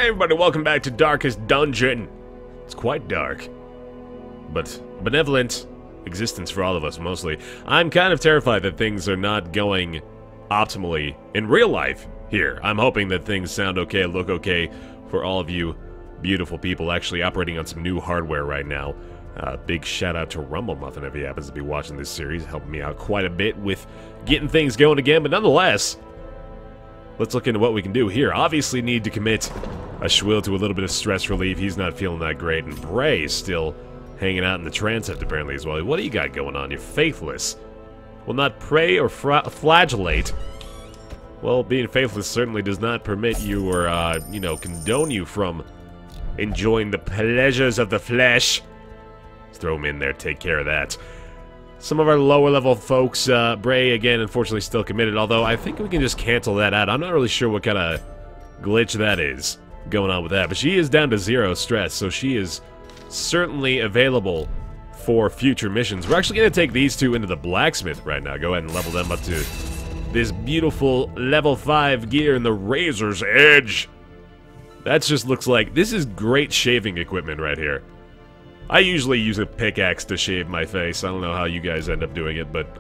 everybody, welcome back to Darkest Dungeon. It's quite dark, but benevolent existence for all of us, mostly. I'm kind of terrified that things are not going optimally in real life here. I'm hoping that things sound okay, look okay for all of you beautiful people actually operating on some new hardware right now. Big shout out to Rumble Muffin if he happens to be watching this series, helping me out quite a bit with getting things going again, but nonetheless, let's look into what we can do here. Obviously need to commit a Schwill to a little bit of stress relief. He's not feeling that great, and Bray is still hanging out in the transept apparently as well. What do you got going on? You're faithless. Will not pray or flagellate. Well, being faithless certainly does not permit you or, you know, condone you from enjoying the pleasures of the flesh. Let's throw him in there, take care of that. Some of our lower level folks, Bray, again, unfortunately still committed, although I think we can just cancel that out. I'm not really sure what kind of glitch that is going on with that, but she is down to 0 stress, so she is certainly available for future missions. We're actually going to take these two into the blacksmith right now. Go ahead and level them up to this beautiful level 5 gear in the Razor's Edge. That just looks like, this is great shaving equipment right here. I usually use a pickaxe to shave my face. I don't know how you guys end up doing it, but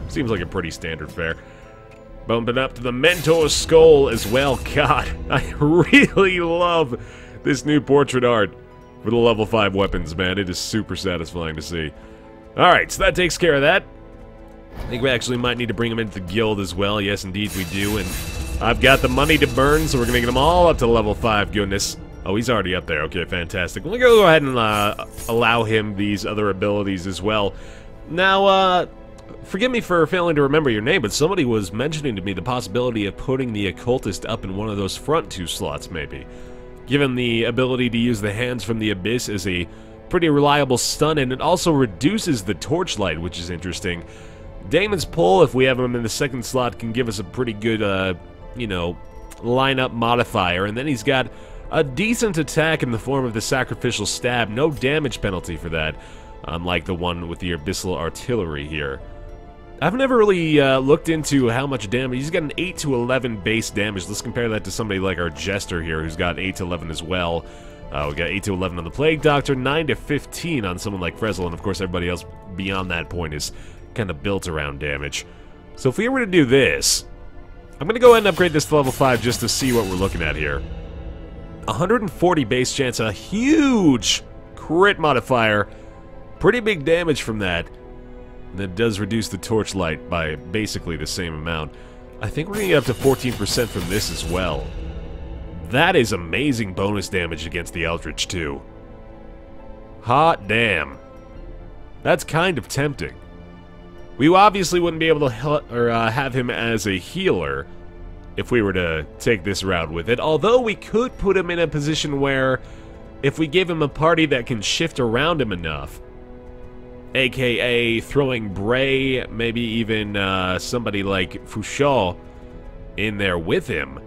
seems like a pretty standard fare. Bumping up to the Mentor's Skull as well. God, I really love this new portrait art for the level 5 weapons, man. It is super satisfying to see. Alright, so that takes care of that. I think we actually might need to bring him into the guild as well. Yes, indeed we do, and I've got the money to burn, so we're going to get them all up to level 5, goodness. Oh, he's already up there. Okay, fantastic. We'll go ahead and allow him these other abilities as well. Now, forgive me for failing to remember your name, but somebody was mentioning to me the possibility of putting the occultist up in one of those front 2 slots, maybe. Given the ability to use the hands from the abyss as a pretty reliable stun, and it also reduces the torchlight, which is interesting. Damon's Pull, if we have him in the 2nd slot, can give us a pretty good, you know, lineup modifier, and then he's got a decent attack in the form of the Sacrificial Stab. No damage penalty for that, unlike the one with the Abyssal Artillery here. I've never really looked into how much damage. He's got an 8 to 11 base damage. Let's compare that to somebody like our Jester here, who's got 8 to 11 as well. We got 8 to 11 on the Plague Doctor, 9 to 15 on someone like Frezzle, and of course everybody else beyond that point is kind of built around damage. So if we were to do this, I'm going to go ahead and upgrade this to level 5 just to see what we're looking at here. 140 base chance, a huge crit modifier. Pretty big damage from that. And that does reduce the torchlight by basically the same amount. I think we're going to get up to 14% from this as well. That is amazing bonus damage against the Eldritch too. Hot damn. That's kind of tempting. We obviously wouldn't be able to have him as a healer if we were to take this route with it, although we could put him in a position where if we gave him a party that can shift around him enough, aka throwing Bray, maybe even somebody like Fouchot in there with him.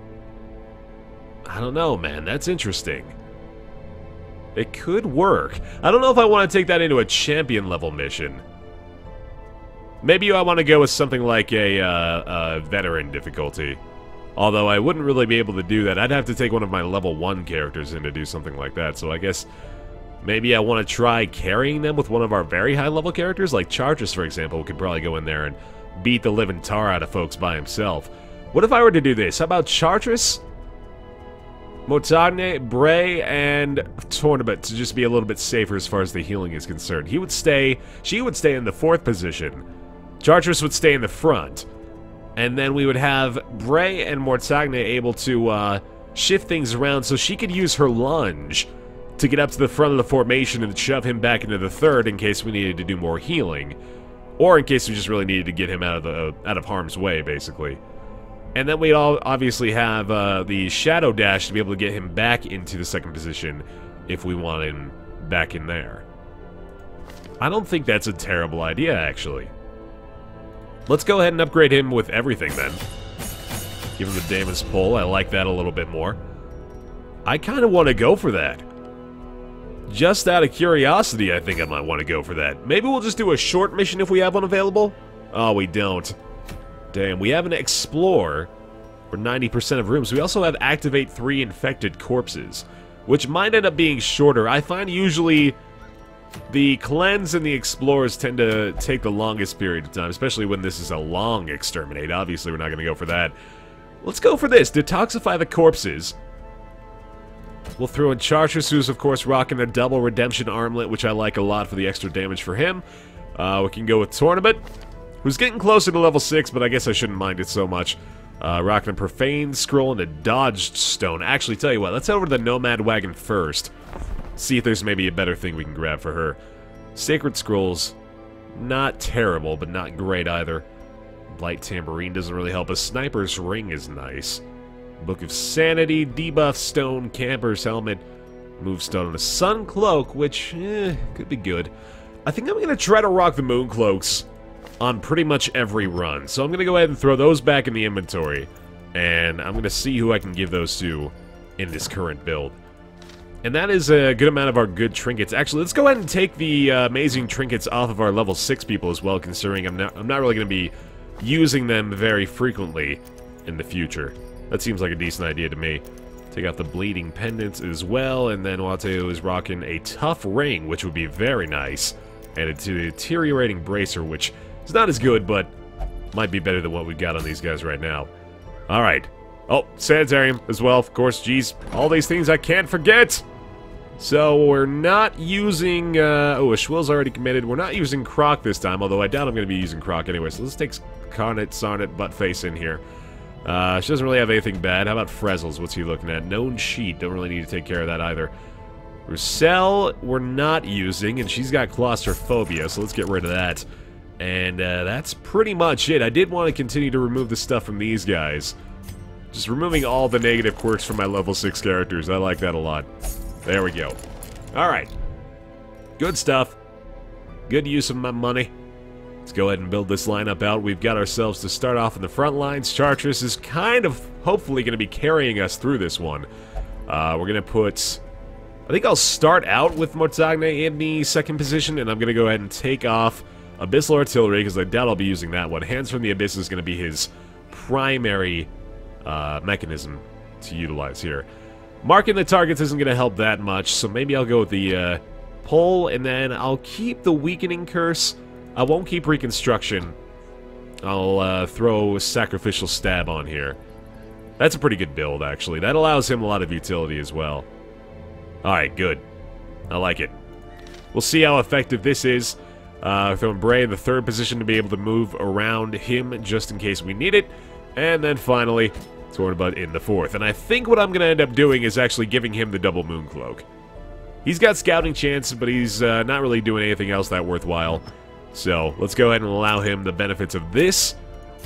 I don't know, man, that's interesting. It could work. I don't know if I want to take that into a champion level mission. Maybe I want to go with something like a veteran difficulty. Although I wouldn't really be able to do that. I'd have to take one of my level 1 characters in to do something like that. So I guess maybe I want to try carrying them with one of our very high level characters. Like Chartreuse, for example, could probably go in there and beat the living tar out of folks by himself. What if I were to do this? How about Chartreuse, Mortagne, Bray, and Tournament to just be a little bit safer as far as the healing is concerned? She would stay in the 4th position. Chartreuse would stay in the front. And then we would have Bray and Mortagne able to shift things around so she could use her lunge to get up to the front of the formation and shove him back into the 3rd in case we needed to do more healing. Or in case we just really needed to get him out of harm's way, basically. And then we'd all obviously have the Shadow Dash to be able to get him back into the 2nd position if we want him back in there. I don't think that's a terrible idea, actually. Let's go ahead and upgrade him with everything, then. Give him the Damon's Pull. I like that a little bit more. I kind of want to go for that. Just out of curiosity, I think I might want to go for that. Maybe we'll just do a short mission if we have one available? Oh, we don't. Damn, we have an Explore, for 90% of rooms. We also have activate 3 infected corpses, which might end up being shorter. I find usually the cleanse and the explorers tend to take the longest period of time, especially when this is a long exterminate. Obviously, we're not going to go for that. Let's go for this. Detoxify the corpses. We'll throw in Chartreuse, who's of course rocking a double redemption armlet, which I like a lot for the extra damage for him. We can go with Tournament, who's getting closer to level 6, but I guess I shouldn't mind it so much. Rocking a Profane Scroll and a Dodged Stone. Actually, tell you what, let's head over to the Nomad Wagon first. See if there's maybe a better thing we can grab for her. Sacred Scrolls, not terrible, but not great either. Blight Tambourine doesn't really help us. Sniper's Ring is nice. Book of Sanity, Debuff Stone, Camper's Helmet, Move Stone, and a Sun Cloak, which, could be good. I think I'm going to try to rock the Moon Cloaks on pretty much every run. So I'm going to go ahead and throw those back in the inventory. And I'm going to see who I can give those to in this current build. And that is a good amount of our good trinkets. Actually, let's go ahead and take the amazing trinkets off of our level 6 people as well, considering I'm not really going to be using them very frequently in the future. That seems like a decent idea to me. Take out the Bleeding Pendants as well, and then Wateo is rocking a Tough Ring, which would be very nice. And a Deteriorating Bracer, which is not as good, but might be better than what we've got on these guys right now. Alright. Oh, Sanitarium as well, of course. Geez, all these things I can't forget! So, we're not using, oh, Ashwill's already committed. We're not using Croc this time, although I doubt I'm going to be using Croc anyway. So let's take Carnet, Sarnet, Buttface in here. She doesn't really have anything bad. How about Frezzles? What's he looking at? Known Sheet. Don't really need to take care of that either. Roussel, we're not using, and she's got Claustrophobia, so let's get rid of that. And that's pretty much it. I did want to continue to remove the stuff from these guys. Just removing all the negative quirks from my level 6 characters. I like that a lot. There we go. Alright. Good stuff. Good use of my money. Let's go ahead and build this lineup out. We've got ourselves to start off in the front lines. Chartreuse is kind of, hopefully, going to be carrying us through this one. We're going to put... I think I'll start out with Mortagne in the second position, and I'm going to go ahead and take off Abyssal Artillery, because I doubt I'll be using that one. Hands from the Abyss is going to be his primary mechanism to utilize here. Marking the targets isn't going to help that much, so maybe I'll go with the pull, and then I'll keep the Weakening Curse. I won't keep Reconstruction. I'll throw Sacrificial Stab on here. That's a pretty good build, actually. That allows him a lot of utility as well. Alright, good. I like it. We'll see how effective this is. Throwing Bray in the third position to be able to move around him just in case we need it. And then finally, Tornabud in the fourth. And I think what I'm going to end up doing is actually giving him the double Moon Cloak. He's got scouting chance, but he's not really doing anything else that worthwhile. So, let's go ahead and allow him the benefits of this.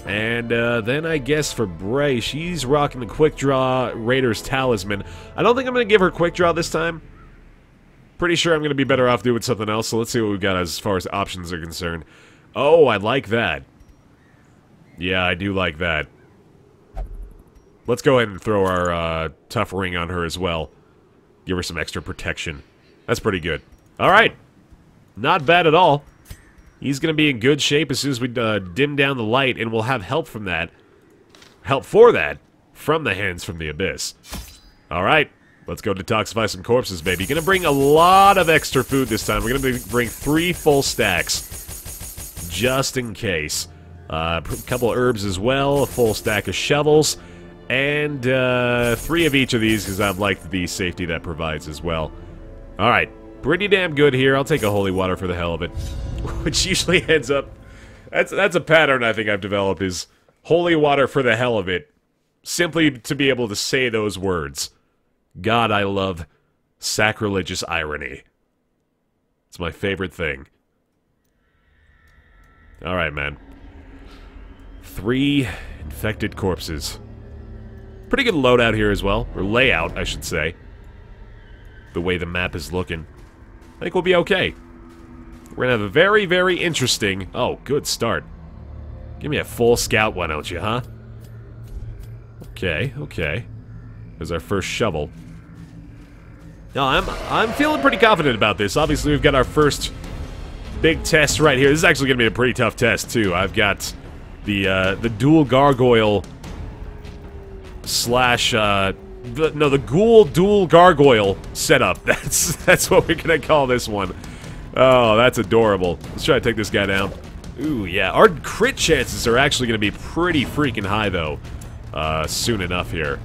And then I guess for Bray, she's rocking the Quick Draw Raider's Talisman. I don't think I'm going to give her Quick Draw this time. Pretty sure I'm going to be better off doing something else, so let's see what we've got as far as options are concerned. Oh, I like that. Yeah, I do like that. Let's go ahead and throw our Tough Ring on her as well. Give her some extra protection. That's pretty good. Alright. Not bad at all. He's going to be in good shape as soon as we dim down the light, and we'll have help from that. Help for that from the Hands from the Abyss. Alright. Let's go detoxify some corpses, baby. Gonna bring a lot of extra food this time. We're gonna bring 3 full stacks. Just in case. A couple of herbs as well. A full stack of shovels. And 3 of each of these, because I've liked the safety that provides as well. Alright. Pretty damn good here. I'll take a holy water for the hell of it. Which usually ends up... That's a pattern I think I've developed, is holy water for the hell of it. Simply to be able to say those words. God, I love sacrilegious irony. It's my favorite thing. Alright, man. 3 infected corpses. Pretty good loadout here as well. Or layout, I should say. The way the map is looking. I think we'll be okay. We're gonna have a very, very interesting... Oh, good start. Give me a full scout, why don't you, huh? Okay, okay. There's our first shovel. No, I'm feeling pretty confident about this. Obviously, we've got our first big test right here. This is actually going to be a pretty tough test, too. I've got the dual gargoyle slash, the ghoul dual gargoyle setup. That's what we're gonna call this one. Oh, that's adorable. Let's try to take this guy down. Ooh, yeah. Our crit chances are actually gonna be pretty freaking high, though, soon enough here.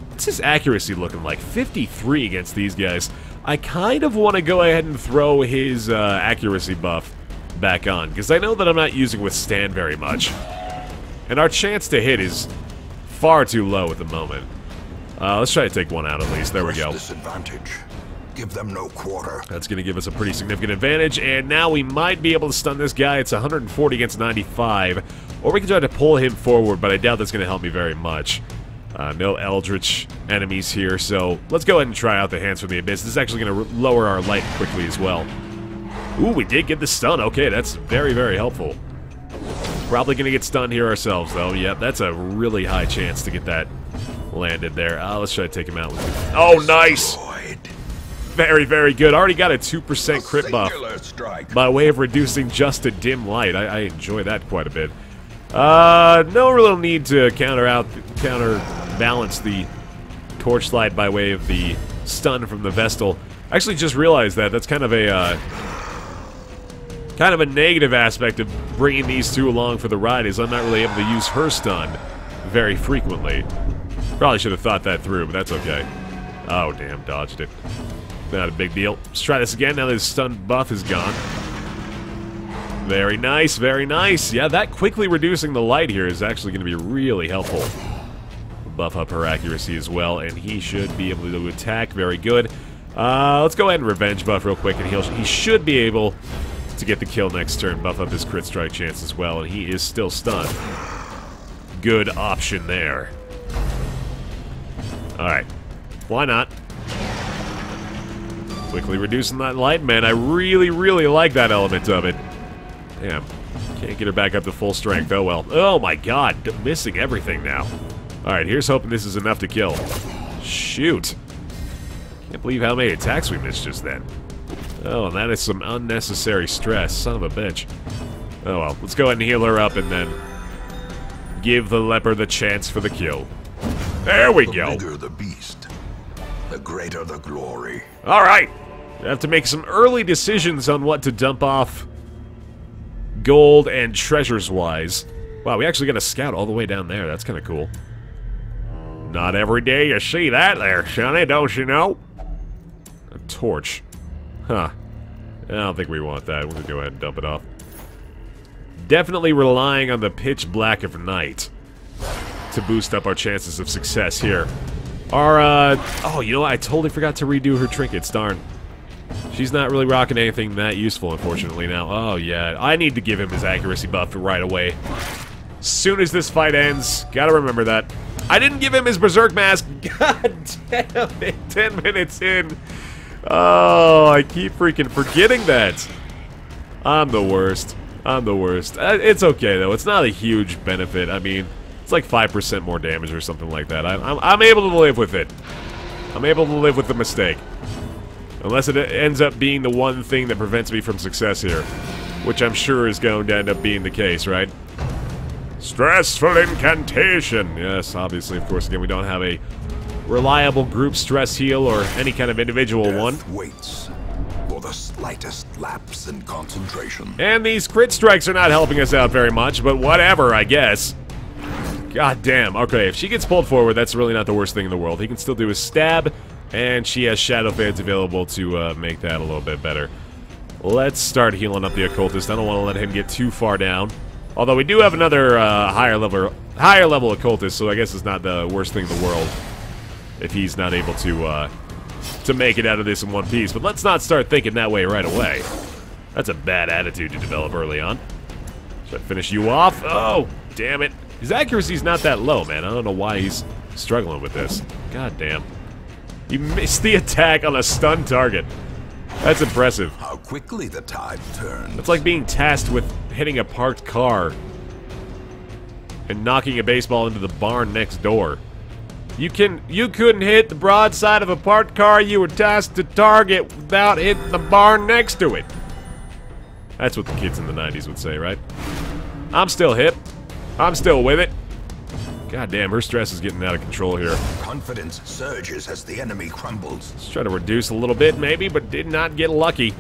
What's his accuracy looking like? 53 against these guys. I kind of want to go ahead and throw his accuracy buff back on, because I know that I'm not using withstand very much. And our chance to hit is far too low at the moment. Let's try to take one out at least. There we go. Disadvantage. Give them no quarter. That's going to give us a pretty significant advantage, and now we might be able to stun this guy. It's 140 against 95. Or we can try to pull him forward, but I doubt that's going to help me very much. No eldritch enemies here, so let's go ahead and try out the Hands from the Abyss. This is actually going to lower our light quickly as well. Ooh, we did get the stun. Okay, that's very, very helpful. Probably going to get stunned here ourselves, though. Yep, that's a really high chance to get that landed there. Let's try to take him out. Oh, nice! Very, very good. Already got a 2% crit buff by way of reducing just a dim light. I enjoy that quite a bit. No real need to counterbalance the torchlight by way of the stun from the Vestal. I actually just realized that. That's kind of a negative aspect of bringing these two along for the ride, is I'm not really able to use her stun very frequently. Probably should have thought that through, but that's okay. Oh, damn, dodged it. Not a big deal. Let's try this again now that his stun buff is gone. Very nice, very nice. Yeah, that quickly reducing the light here is actually going to be really helpful. Buff up her accuracy as well, and he should be able to attack. Very good. Let's go ahead and revenge buff real quick, and he should be able to get the kill next turn. Buff up his crit strike chance as well, and he is still stunned. Good option there. Alright. Why not? Quickly reducing that light, man. I really, really like that element of it. Damn. Can't get her back up to full strength. Oh, well. Oh, my God. Missing everything now. Alright, here's hoping this is enough to kill. Shoot. Can't believe how many attacks we missed just then. Oh, and that is some unnecessary stress. Son of a bitch. Oh, well. Let's go ahead and heal her up and then give the leper the chance for the kill. There we go. The bigger the beast, the greater the glory. Alright. I have to make some early decisions on what to dump off gold and treasures-wise. Wow, we actually got a scout all the way down there. That's kind of cool. Not every day you see that there, Sonny, don't you know? A torch. Huh. I don't think we want that. We're going to go ahead and dump it off. Definitely relying on the pitch black of night to boost up our chances of success here. Our, oh, you know what? I totally forgot to redo her trinkets, darn. She's not really rocking anything that useful, unfortunately, now. Oh, yeah. I need to give him his accuracy buff right away. Soon as this fight ends, gotta remember that. I didn't give him his Berserk Mask. God damn it. 10 minutes in. Oh, I keep freaking forgetting that. I'm the worst. I'm the worst. It's okay, though. It's not a huge benefit. I mean, it's like 5% more damage or something like that. I'm able to live with it. I'm able to live with the mistake. Unless it ends up being the one thing that prevents me from success here. Which I'm sure is going to end up being the case, right? Stressful incantation! Yes, obviously, of course, again, we don't have a reliable group stress heal or any kind of individual one. Waits for the slightest lapse in concentration. And these crit strikes are not helping us out very much, but whatever, I guess. God damn. Okay, if she gets pulled forward, that's really not the worst thing in the world. He can still do his stab, and she has Shadow Fades available to make that a little bit better. Let's start healing up the Occultist. I don't want to let him get too far down. Although we do have another higher level Occultist, so I guess it's not the worst thing in the world if he's not able to make it out of this in one piece. But let's not start thinking that way right away. That's a bad attitude to develop early on. Should I finish you off? Oh, damn it. His accuracy's not that low, man. I don't know why he's struggling with this. God damn. He missed the attack on a stun target. That's impressive. How quickly the tide turns. It's like being tasked with hitting a parked car and knocking a baseball into the barn next door. You couldn't hit the broadside of a parked car you were tasked to target without hitting the barn next to it. That's what the kids in the 90s would say, right? I'm still hip. I'm still with it. God damn, her stress is getting out of control here. Confidence surges as the enemy crumbles. Let's try to reduce a little bit, maybe, but did not get lucky.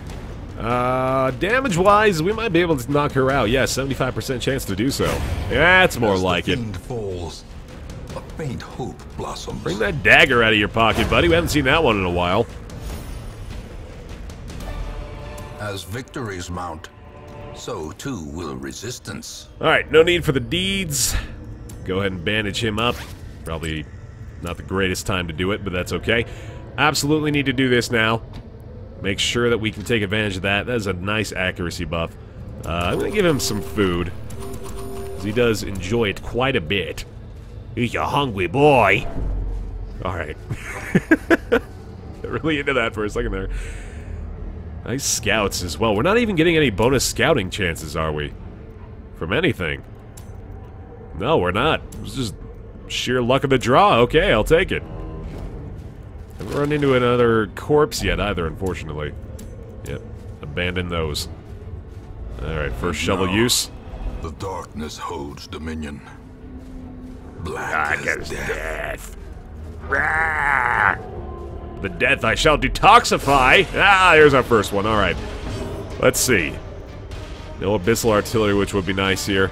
Damage-wise, we might be able to knock her out. Yeah, 75% chance to do so. That's more like it. Falls, a faint hope blossoms. Bring that dagger out of your pocket, buddy. We haven't seen that one in a while. As victories mount, so too will resistance. Alright, no need for the deeds. Go ahead and bandage him up. Probably not the greatest time to do it, but that's okay. Absolutely need to do this now. Make sure that we can take advantage of that. That is a nice accuracy buff. I'm going to give him some food, because he does enjoy it quite a bit. He's a hungry boy. Alright. Really into that for a second there. Nice scouts as well. We're not even getting any bonus scouting chances, are we? From anything. No, we're not. It's just sheer luck of the draw. Okay, I'll take it. Haven't run into another corpse yet either, unfortunately. Yep, abandon those. Alright, first shovel use. The darkness holds dominion. Black as death. The death I shall detoxify. Ah, here's our first one. Alright. Let's see. No abyssal artillery, which would be nice here.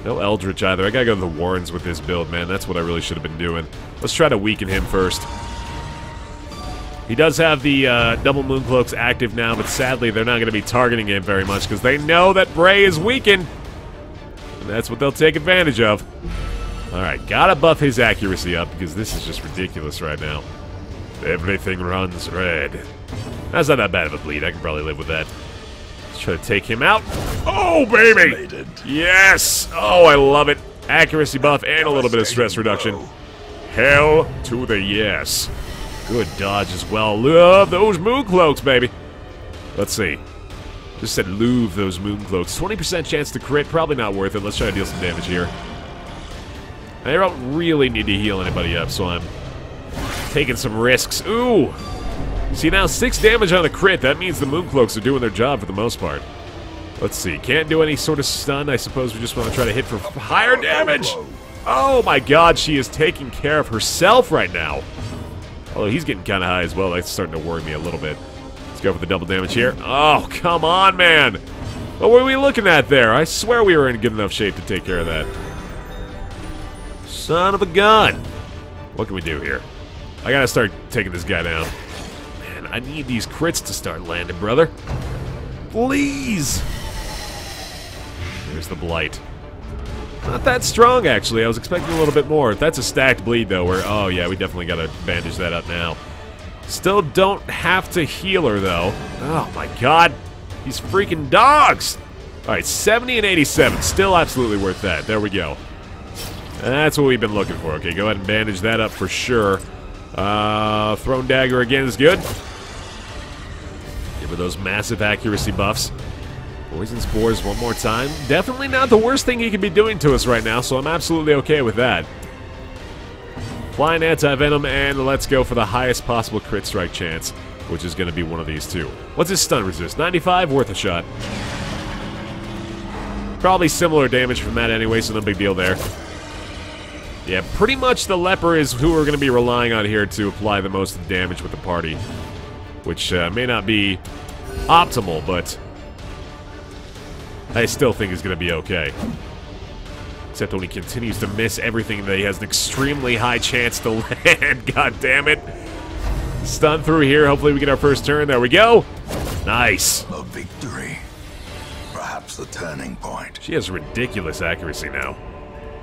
No eldritch either. I gotta go to the Warrens with this build, man. That's what I really should have been doing. Let's try to weaken him first. He does have the double mooncloaks active now, but sadly they're not going to be targeting him very much because they know that Bray is weakened. And that's what they'll take advantage of. Alright, gotta buff his accuracy up because this is just ridiculous right now. Everything runs red. That's not that bad of a bleed. I can probably live with that. Let's try to take him out. Oh, baby! Yes! Oh, I love it. Accuracy buff and a little bit of stress reduction. Hell to the yes. Good dodge as well. Love those mooncloaks, baby. Let's see. Just said love those mooncloaks. 20% chance to crit. Probably not worth it. Let's try to deal some damage here. I don't really need to heal anybody up, so I'm taking some risks. Ooh! See, now 6 damage on the crit. That means the mooncloaks are doing their job for the most part. Let's see. Can't do any sort of stun. I suppose we just want to try to hit for higher damage. Oh my god, she is taking care of herself right now. Although he's getting kind of high as well. That's starting to worry me a little bit. Let's go for the double damage here. Oh, come on, man. What were we looking at there? I swear we were in good enough shape to take care of that. Son of a gun. What can we do here? I gotta start taking this guy down. Man, I need these crits to start landing, brother. Please. There's the blight. Not that strong, actually. I was expecting a little bit more. That's a stacked bleed, though, where... Oh, yeah, we definitely gotta bandage that up now. Still don't have to heal her, though. Oh, my God. These freaking dogs! Alright, 70 and 87. Still absolutely worth that. There we go. That's what we've been looking for. Okay, go ahead and bandage that up for sure. Thrown dagger again is good. Give her those massive accuracy buffs. Poison spores one more time. Definitely not the worst thing he could be doing to us right now, so I'm absolutely okay with that. Flying anti-venom, and let's go for the highest possible crit strike chance, which is going to be one of these two. What's his stun resist? 95, worth a shot. Probably similar damage from that anyway, so no big deal there. Yeah, pretty much the leper is who we're going to be relying on here to apply the most damage with the party, which may not be optimal, but I still think is going to be okay. Except when he continues to miss everything that he has an extremely high chance to land. God damn it. Stun through here. Hopefully we get our first turn. There we go. Nice. A victory. Perhaps the turning point. She has ridiculous accuracy now.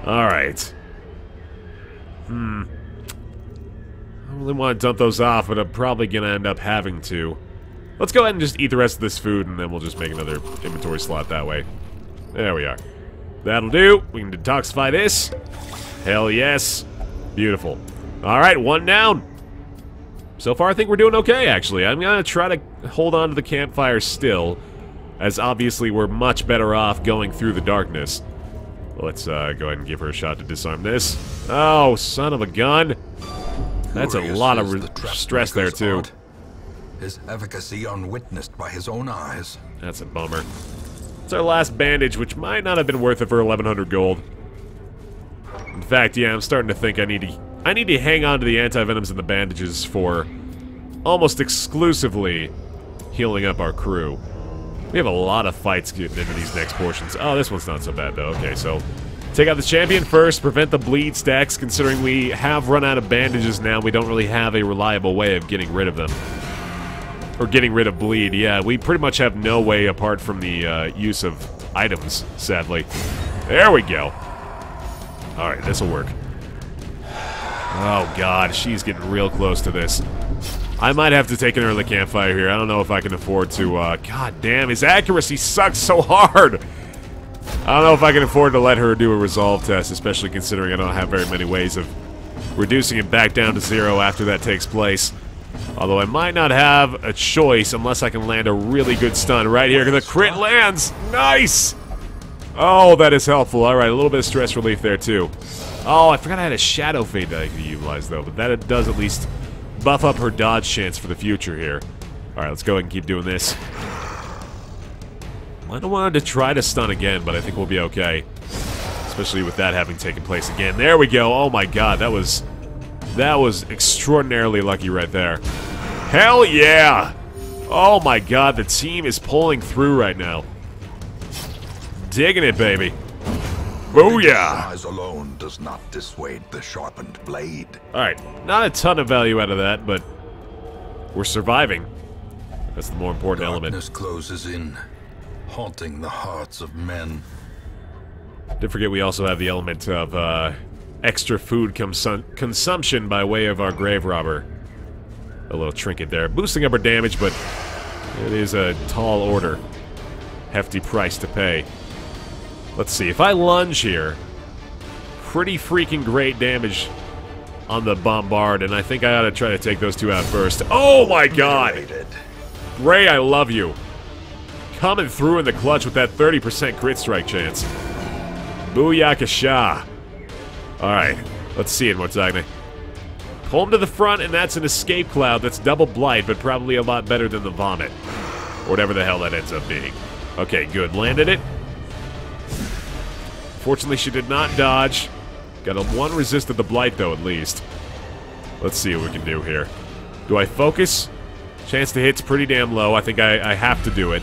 Alright. I don't really want to dump those off, but I'm probably going to end up having to. Let's go ahead and just eat the rest of this food, and then we'll just make another inventory slot that way. There we are. That'll do. We can detoxify this. Hell yes. Beautiful. Alright, one down. So far, I think we're doing okay, actually. I'm going to try to hold on to the campfire still, as obviously we're much better off going through the darkness. Let's go ahead and give her a shot to disarm this. Oh, son of a gun. That's a lot of stress there, too. His efficacy unwitnessed by his own eyes. That's a bummer. It's our last bandage, which might not have been worth it for 1,100 gold. fact, yeah, I'm starting to think I need to hang on to the anti-venoms and the bandages for almost exclusively healing up our crew. We have a lot of fights getting into these next portions. Oh, this one's not so bad, though. Okay, so take out the champion first, prevent the bleed stacks, considering we have run out of bandages now. We don't really have a reliable way of getting rid of them. Or getting rid of bleed, yeah. We pretty much have no way apart from the use of items, sadly. There we go. Alright, this'll work. Oh, God, she's getting real close to this. I might have to take an early campfire here. I don't know if I can afford to, God damn, his accuracy sucks so hard! I don't know if I can afford to let her do a resolve test, especially considering I don't have very many ways of reducing it back down to 0 after that takes place. Although I might not have a choice unless I can land a really good stun right here. The crit lands! Nice! Oh, that is helpful. Alright, a little bit of stress relief there, too. Oh, I forgot I had a Shadow Fade that I could utilize, though. But that does at least buff up her dodge chance for the future here. Alright, let's go ahead and keep doing this. I don't want to try to stun again, but I think we'll be okay. Especially with that having taken place again. There we go. Oh my god, that was extraordinarily lucky right there. Hell yeah! Oh my god, the team is pulling through right now. Digging it, baby. Booyah! Size alone does not dissuade the sharpened blade. Alright, not a ton of value out of that, but we're surviving. That's the more important element. Darkness closes in, haunting the hearts of men. Don't forget we also have the element of extra food consumption by way of our grave robber. A little trinket there. Boosting up our damage, but it is a tall order. Hefty price to pay. Let's see, if I lunge here, pretty freaking great damage on the bombard, and I think I ought to try to take those two out first. Oh my god! Ray, I love you. Coming through in the clutch with that 30% crit strike chance. Booyakasha. Alright, let's see it, Mortagne. Pull him to the front, and that's an escape cloud that's double blight, but probably a lot better than the vomit. Or whatever the hell that ends up being. Okay, good. Landed it. Fortunately, she did not dodge. Got a 1 resist to the blight, though, at least. Let's see what we can do here. Do I focus? Chance to hit's pretty damn low. I think I have to do it.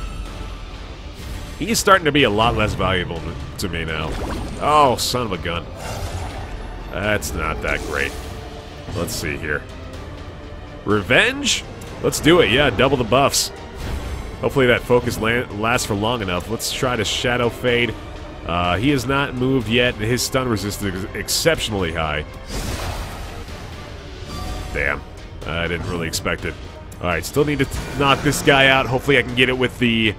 He's starting to be a lot less valuable to me now. Oh, son of a gun. That's not that great. Let's see here. Revenge? Let's do it, yeah, double the buffs. Hopefully that focus lasts for long enough. Let's try to Shadow Fade. He has not moved yet. His stun resistance is exceptionally high. Damn. I didn't really expect it. Alright, still need to knock this guy out. Hopefully I can get it with the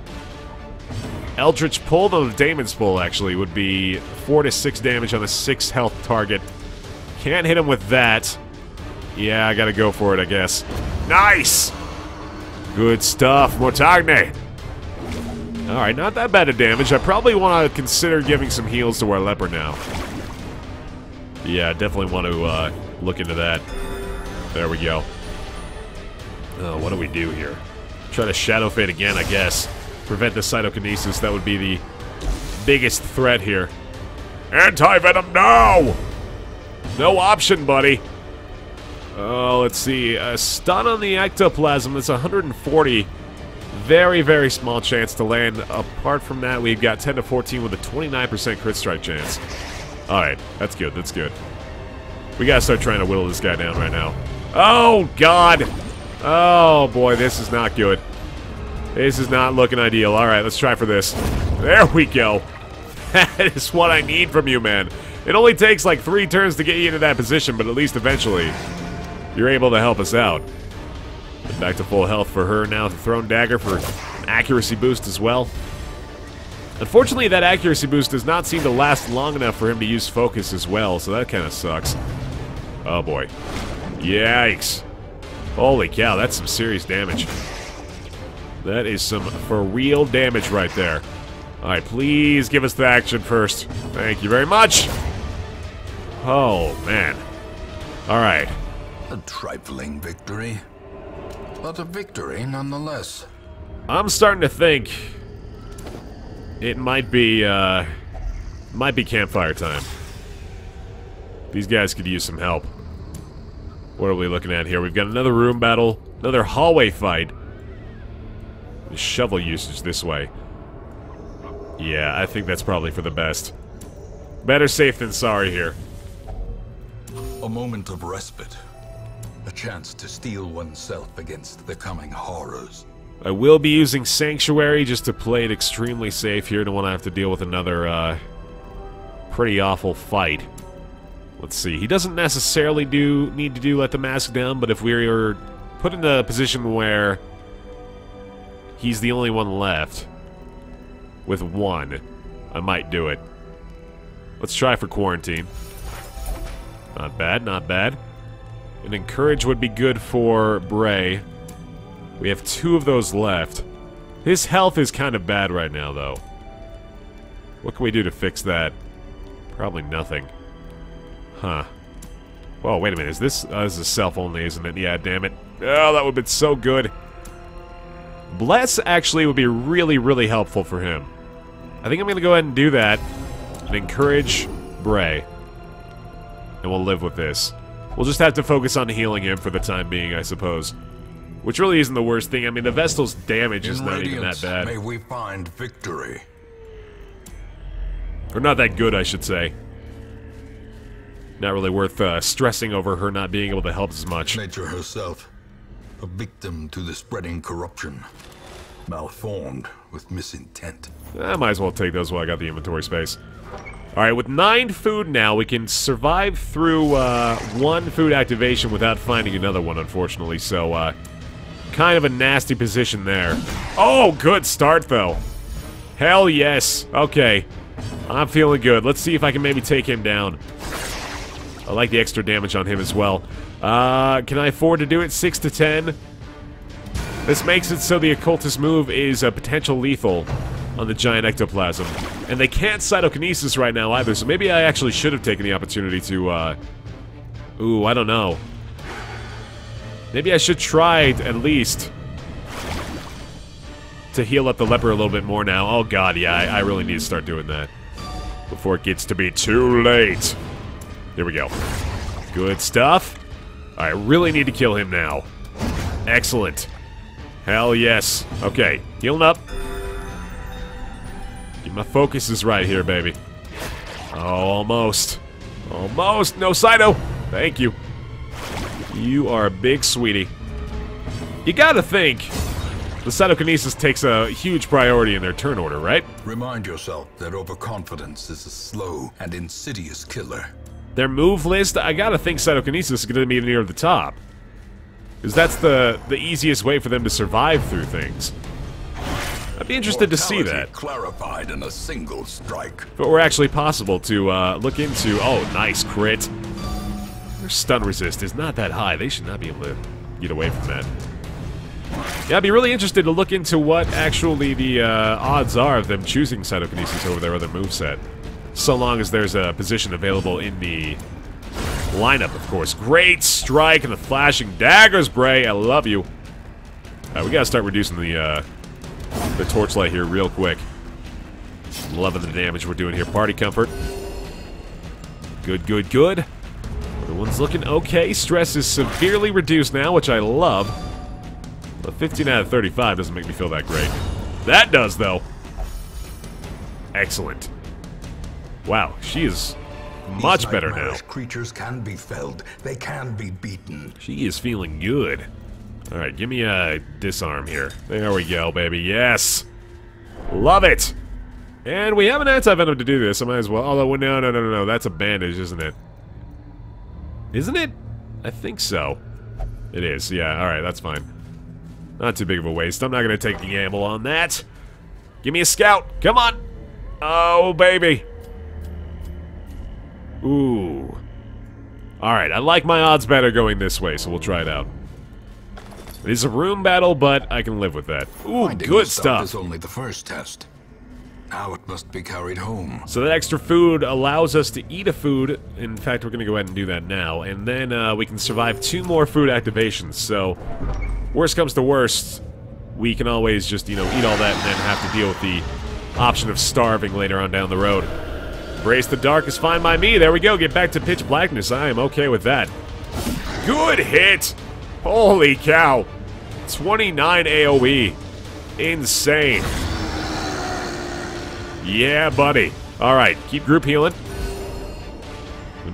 Eldritch Pull. Though the Damon's Pull, actually, would be 4 to 6 damage on a 6 health target. Can't hit him with that. Yeah, I gotta go for it, I guess. Nice! Good stuff, Mortagne. Alright, not that bad of damage. I probably want to consider giving some heals to our leper now. Yeah, definitely want to look into that. There we go. Oh, what do we do here? Try to Shadow Fade again, I guess. Prevent the Cytokinesis. That would be the biggest threat here. Anti-Venom, no! No option, buddy. Oh, let's see. A stun on the Ectoplasm. That's 140. Very, very small chance to land. Apart from that, we've got 10 to 14 with a 29% crit strike chance. Alright, that's good, that's good. We gotta start trying to whittle this guy down right now. Oh, God! Oh, boy, this is not good. This is not looking ideal. Alright, let's try for this. There we go. That is what I need from you, man. It only takes like 3 turns to get you into that position, but at least eventually you're able to help us out. Back to full health for her now. The Thrown Dagger for an accuracy boost as well. Unfortunately, that accuracy boost does not seem to last long enough for him to use focus as well, so that kind of sucks. Oh boy. Yikes. Holy cow, that's some serious damage. That is some for real damage right there. Alright, please give us the action first. Thank you very much. Oh, man. Alright. A trifling victory, but a victory nonetheless. I'm starting to think it might be campfire time. These guys could use some help. What are we looking at here? We've got another room battle, another hallway fight. Shovel usage this way. Yeah, I think that's probably for the best. Better safe than sorry here. A moment of respite. A chance to steel oneself against the coming horrors. I will be using Sanctuary just to play it extremely safe here. Don't want to have to deal with another, pretty awful fight. Let's see. He doesn't necessarily need to let the mask down, but if we're put in a position where he's the only one left with one, I might do it. Let's try for quarantine. Not bad, not bad. And encourage would be good for Bray. We have 2 of those left. His health is kind of bad right now, though. What can we do to fix that? Probably nothing. Huh. Whoa, wait a minute. Is this... this is self-only, isn't it? Yeah, damn it. Oh, that would have been so good. Bless, actually, would be really, really helpful for him. I think I'm going to go ahead and do that. And encourage Bray. And we'll live with this. We'll just have to focus on healing him for the time being, I suppose. Which really isn't the worst thing. I mean, the Vestal's damage is not even that bad. May we find victory. Or not that good, I should say. Not really worth stressing over her not being able to help as much. Nature herself, a victim to the spreading corruption. Malformed with misintent. I might as well take those while I got the inventory space. Alright, with 9 food now, we can survive through 1 food activation without finding another one, unfortunately. So, kind of a nasty position there. Oh, good start, though. Hell yes. Okay. I'm feeling good. Let's see if I can maybe take him down. I like the extra damage on him as well. Can I afford to do it? 6 to 10? This makes it so the occultist move is potential lethal on the giant ectoplasm. And they can't cytokinesis right now either, so maybe I actually should have taken the opportunity to, ooh, I don't know. Maybe I should try at least to heal up the leper a little bit more now. Oh god, yeah, I really need to start doing that before it gets to be too late. Here we go. Good stuff. I really need to kill him now. Excellent. Hell yes. Okay, healing up. My focus is right here, baby. Oh, almost. Almost. No Cyto. Thank you. You are a big sweetie. You gotta think the cytokinesis takes a huge priority in their turn order, right? Remind yourself that overconfidence is a slow and insidious killer. Their move list, I gotta think cytokinesis is gonna be near the top. Because that's the easiest way for them to survive through things. I'd be interested to see that. Clarified in a single strike. If it were actually possible to look into... Oh, nice crit. Their stun resist is not that high. They should not be able to get away from that. Yeah, I'd be really interested to look into what actually the odds are of them choosing cytokinesis over their other moveset. So long as there's a position available in the lineup, of course. Great strike and the flashing daggers, Bray. I love you. Alright, we gotta start reducing the torchlight here real quick. Loving the damage we're doing here. Party comfort. Good, good, good. Everyone's looking okay. Stress is severely reduced now, which I love. But 15 out of 35 doesn't make me feel that great. That does, though. Excellent. Wow, she is much better now. Creatures can be felled. They can be beaten. She is feeling good. Alright, give me a disarm here. There we go, baby. Yes! Love it! And we have an anti-venom to do this. I might as well. Although, no. That's a bandage, isn't it? Isn't it? I think so. It is. Yeah, alright, that's fine. Not too big of a waste. I'm not going to take the gamble on that. Give me a scout. Come on! Oh, baby. Ooh. Alright, I like my odds better going this way, so we'll try it out. It is a room battle, but I can live with that. Ooh, good stuff. Is only the first test. Now it must be carried home. So that extra food allows us to eat a food. In fact, we're going to go ahead and do that now. And then we can survive 2 more food activations. So, worst comes to worst, we can always just, eat all that and then have to deal with the option of starving later on down the road. Embrace the dark is fine by me. There we go. Get back to pitch blackness. I am okay with that. Good hit. Holy cow. 29 AoE. Insane. Yeah, buddy. Alright, keep group healing.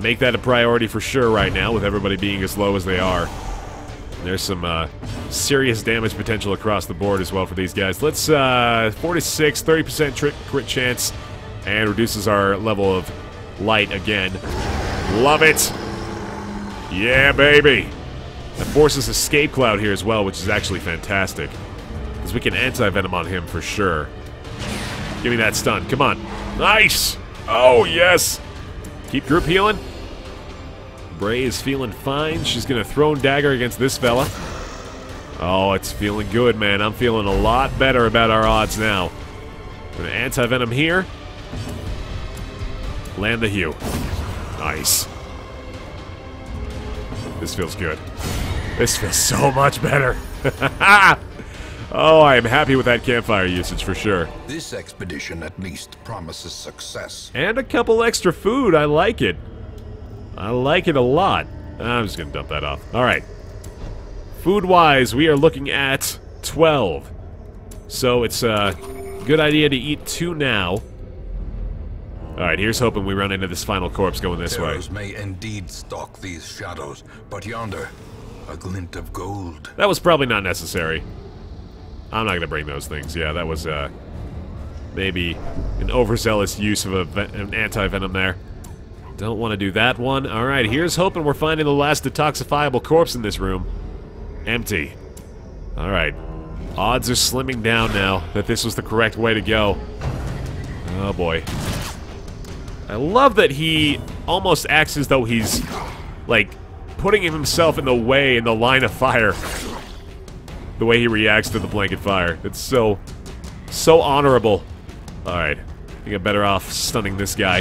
Make that a priority for sure right now, with everybody being as low as they are. There's some serious damage potential across the board as well for these guys. Let's, 46, 30% crit chance, and reduces our level of light again. Love it! Yeah, baby! That forces Escape Cloud here as well, which is actually fantastic. Because we can anti-venom on him for sure. Give me that stun. Come on. Nice! Oh, yes! Keep group healing. Bray is feeling fine. She's gonna throw dagger against this fella. Oh, it's feeling good, man. I'm feeling a lot better about our odds now. Gonna anti-venom here. Land the hew. Nice. This feels good. This feels so much better. Oh, I am happy with that campfire usage for sure. This expedition at least promises success. And a couple extra food. I like it. I like it a lot. I'm just gonna dump that off. Alright. Food-wise, we are looking at 12. So it's a good idea to eat 2 now. Alright, here's hoping we run into this final corpse going this way. Terrors may indeed stalk these shadows, but yonder, a glint of gold. That was probably not necessary. I'm not gonna bring those things. Yeah, that was maybe an overzealous use of an anti-venom there. Don't want to do that one. Alright, here's hoping we're finding the last detoxifiable corpse in this room. Empty. Alright. Odds are slimming down now that this was the correct way to go. Oh boy. I love that he almost acts as though he's, like, putting himself in the way, in the line of fire. The way he reacts to the blanket fire. It's so honorable. Alright. I think I'm better off stunning this guy.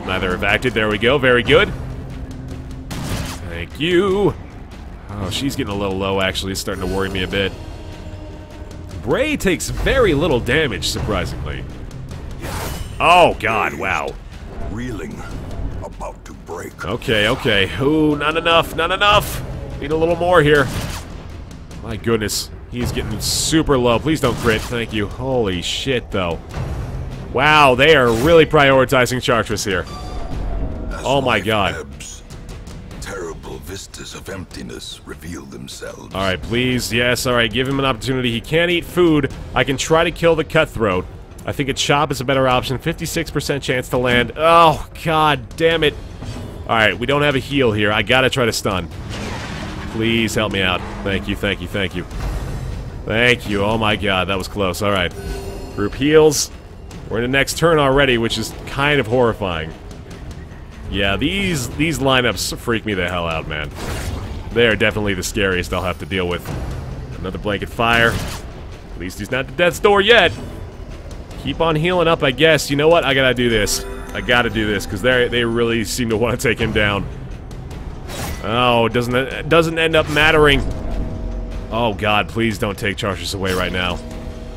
Neither have acted. There we go. Very good. Thank you. Oh, she's getting a little low, actually. It's starting to worry me a bit. Bray takes very little damage, surprisingly. Oh, God. Wow. Reeling. About to break. Okay, okay. Ooh, not enough. Not enough. Need a little more here. My goodness. He's getting super low. Please don't crit. Thank you. Holy shit, though. Wow, they are really prioritizing Chartres here. Oh my god. Ebbs, terrible vistas of emptiness reveal themselves. Alright, please. Yes, alright. Give him an opportunity. He can't eat food. I can try to kill the cutthroat. I think a chop is a better option. 56% chance to land. Oh, god damn it. Alright, we don't have a heal here. I gotta try to stun. Please help me out. Thank you, thank you, thank you. Thank you. Oh my god, that was close. Alright. Group heals. We're in the next turn already, which is kind of horrifying. Yeah, these lineups freak me the hell out, man. They are definitely the scariest I'll have to deal with. Another blanket fire. At least he's not to death's door yet. Keep on healing up, I guess. You know what? I gotta do this. I gotta do this, because they really seem to want to take him down. Oh, it doesn't end up mattering. Oh god, please don't take Chartres away right now.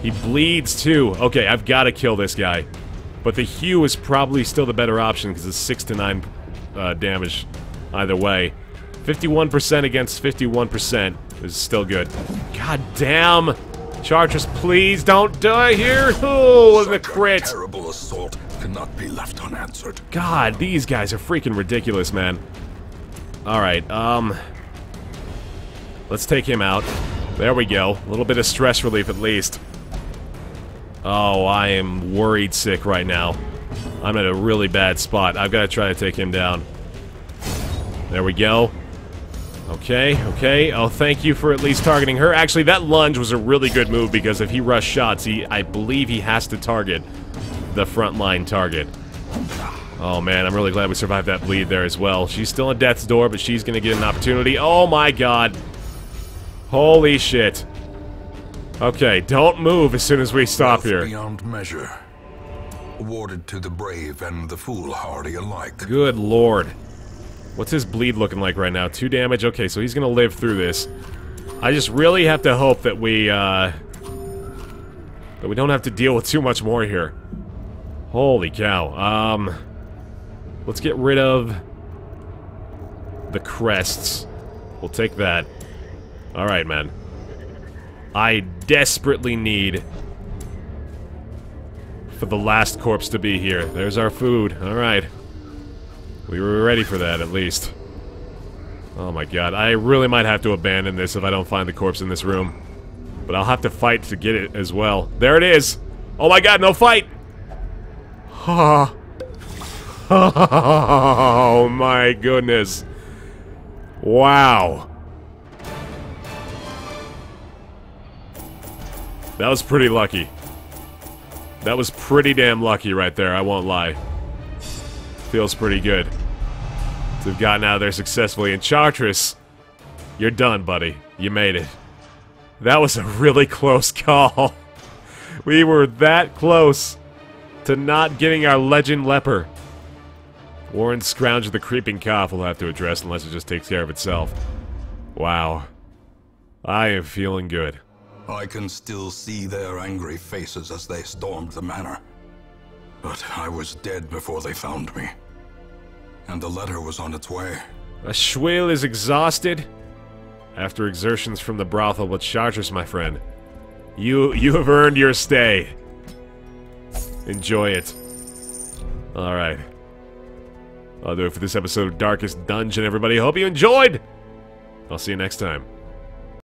He bleeds too. Okay, I've got to kill this guy. But the hew is probably still the better option because it's 6 to 9 damage either way. 51% against 51% is still good. God damn! Chartres, please don't die here! Oh, the crit! Terrible assault cannot be left unanswered. God, these guys are freaking ridiculous, man. Alright, let's take him out. There we go. A little bit of stress relief at least. Oh, I am worried sick right now. I'm at a really bad spot. I've got to try to take him down. There we go. Okay, okay. Oh, thank you for at least targeting her. Actually, that lunge was a really good move because if he rushed shots, I believe he has to target the frontline target. Oh, man, I'm really glad we survived that bleed there as well. She's still on death's door, but she's going to get an opportunity. Oh, my God. Holy shit. Okay, don't move as soon as we stop here. Beyond measure. Awarded to the brave and the foolhardy alike. Good lord. What's his bleed looking like right now? 2 damage? Okay, so he's gonna live through this. I just really have to hope that we don't have to deal with too much more here. Holy cow. Let's get rid of the crests. We'll take that. Alright, man. I desperately need for the last corpse to be here. There's our food. Alright. We were ready for that, at least. Oh my god. I really might have to abandon this if I don't find the corpse in this room. But I'll have to fight to get it as well. There it is! Oh my god, no fight! Oh my goodness. Wow. That was pretty lucky. That was pretty damn lucky right there, I won't lie. Feels pretty good to have gotten out of there successfully. And Chartres, you're done, buddy. You made it. That was a really close call. We were that close to not getting our legend leper. Warren Scrounge of the Creeping Cough will have to address unless it just takes care of itself. Wow. I am feeling good. I can still see their angry faces as they stormed the manor. But I was dead before they found me. And the letter was on its way. Ashwil is exhausted after exertions from the brothel, but Chartres, my friend, you have earned your stay. Enjoy it. Alright. I'll do it for this episode of Darkest Dungeon, everybody. Hope you enjoyed! I'll see you next time.